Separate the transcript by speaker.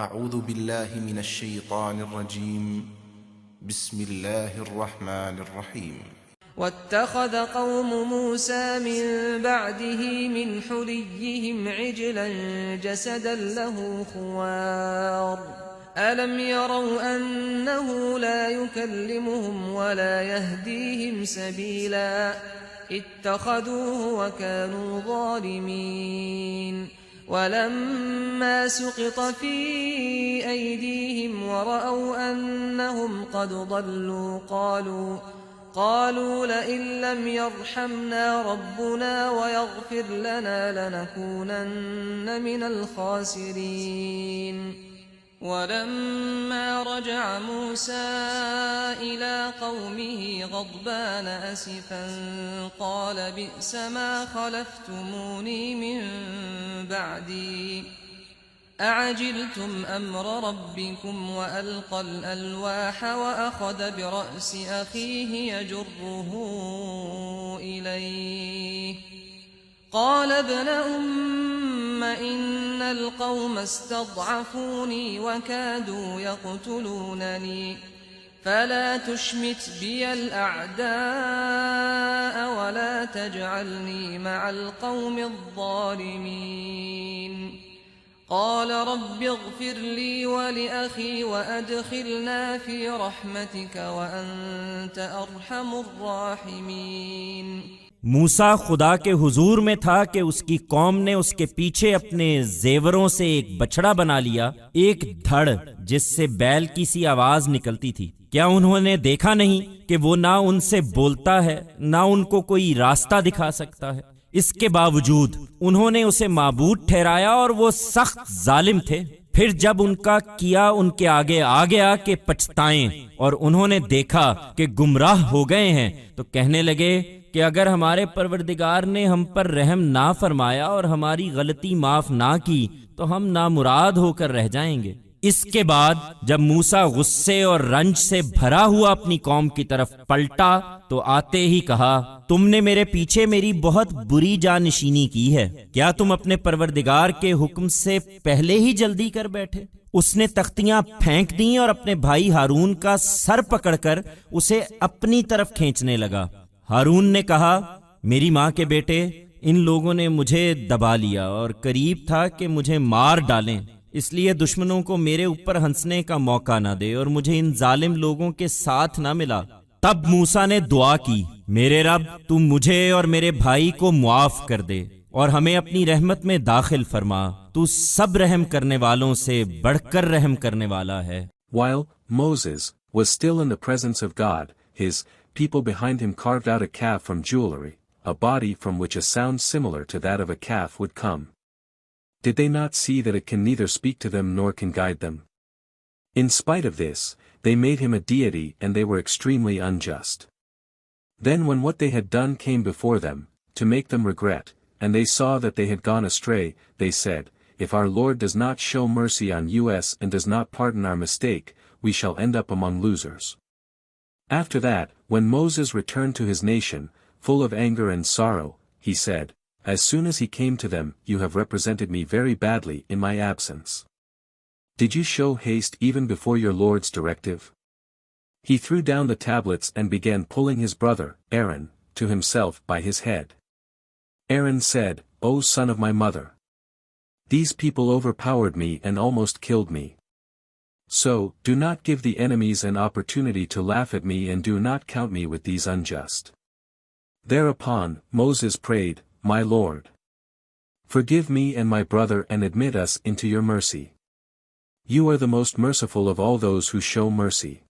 Speaker 1: اعوذ باللہ من الشیطان الرجیم بسم اللہ الرحمن الرحیم
Speaker 2: واتخذ قوم موسى من بعده من حليهم عجلا جسدا له خوار ألم يروا أنه لا يكلمهم ولا يهديهم سبيلا اتخذوه وكانوا ظالمين ولما سقط في أيديهم ورأوا أنهم قد ضلوا قالوا لئن لم يرحمنا ربنا ويغفر لنا لنكونن من الخاسرين ولما رجع موسى إلى قومه غضبان أسفا قال بئس ما خلفتموني من بعدي أعجلتم أمر ربكم وألقى الألواح وأخذ برأس أخيه يجره إليه قال ابن أم إن القوم استضعفوني وكادوا يقتلونني فلا تشمت بي الأعداء ولا تجعلني مع القوم الظالمين قال رب اغفر لي ولأخي وأدخلنا في رحمتك وأنت أرحم الراحمين۔
Speaker 3: موسیٰ خدا کے حضور میں تھا کہ اس کی قوم نے اس کے پیچھے اپنے زیوروں سے ایک بچڑا بنا لیا، ایک دھڑ جس سے بیل کی سی آواز نکلتی تھی۔ کیا انہوں نے دیکھا نہیں کہ وہ نہ ان سے بولتا ہے نہ ان کو کوئی راستہ دکھا سکتا ہے؟ اس کے باوجود انہوں نے اسے معبود ٹھہرایا اور وہ سخت ظالم تھے۔ پھر جب ان کا کیا ان کے آگے آ گیا کہ پچھتائیں اور انہوں نے دیکھا کہ گمراہ ہو گئے ہیں تو کہنے لگے کہ اگر ہمارے پروردگار نے ہم پر رحم نہ فرمایا اور ہماری غلطی معاف نہ کی تو ہم نامراد ہو کر رہ جائیں گے۔ اس کے بعد جب موسیٰ غصے اور رنج سے بھرا ہوا اپنی قوم کی طرف پلٹا تو آتے ہی کہا، تم نے میرے پیچھے میری بہت بری جانشینی کی ہے۔ کیا تم اپنے پروردگار کے حکم سے پہلے ہی جلدی کر بیٹھے؟ اس نے تختیاں پھینک دیں اور اپنے بھائی ہارون کا سر پکڑ کر اسے اپنی طرف کھینچنے لگا۔ ہارون نے کہا، میری ماں کے بیٹے، ان لوگوں نے مجھے دبا لیا اور قریب تھا کہ مجھے مار ڈالیں، اس لیے دشمنوں کو میرے اوپر ہنسنے کا موقع نہ دے اور مجھے ان ظالم لوگوں کے ساتھ نہ ملا۔ تب موسیٰ نے دعا کی، میرے رب تو مجھے اور میرے بھائی کو معاف کر دے اور ہمیں اپنی رحمت میں داخل فرما، تو سب رحم کرنے والوں سے بڑھ کر رحم کرنے والا ہے۔
Speaker 4: While Moses was still in the presence of God, his people behind him carved out a calf from jewelry, a body from which a sound similar to that of a calf would come. Did they not see that it can neither speak to them nor can guide them? In spite of this, they made him a deity and they were extremely unjust. Then when what they had done came before them, to make them regret, and they saw that they had gone astray, they said, if our Lord does not show mercy on us and does not pardon our mistake, we shall end up among losers. After that, when Moses returned to his nation, full of anger and sorrow, he said, as soon as he came to them, you have represented me very badly in my absence. Did you show haste even before your Lord's directive? He threw down the tablets and began pulling his brother, Aaron, to himself by his head. Aaron said, O son of my mother! These people overpowered me and almost killed me. So, do not give the enemies an opportunity to laugh at me and do not count me with these unjust. Thereupon, Moses prayed, My Lord, forgive me and my brother and admit us into your mercy. You are the most merciful of all those who show mercy.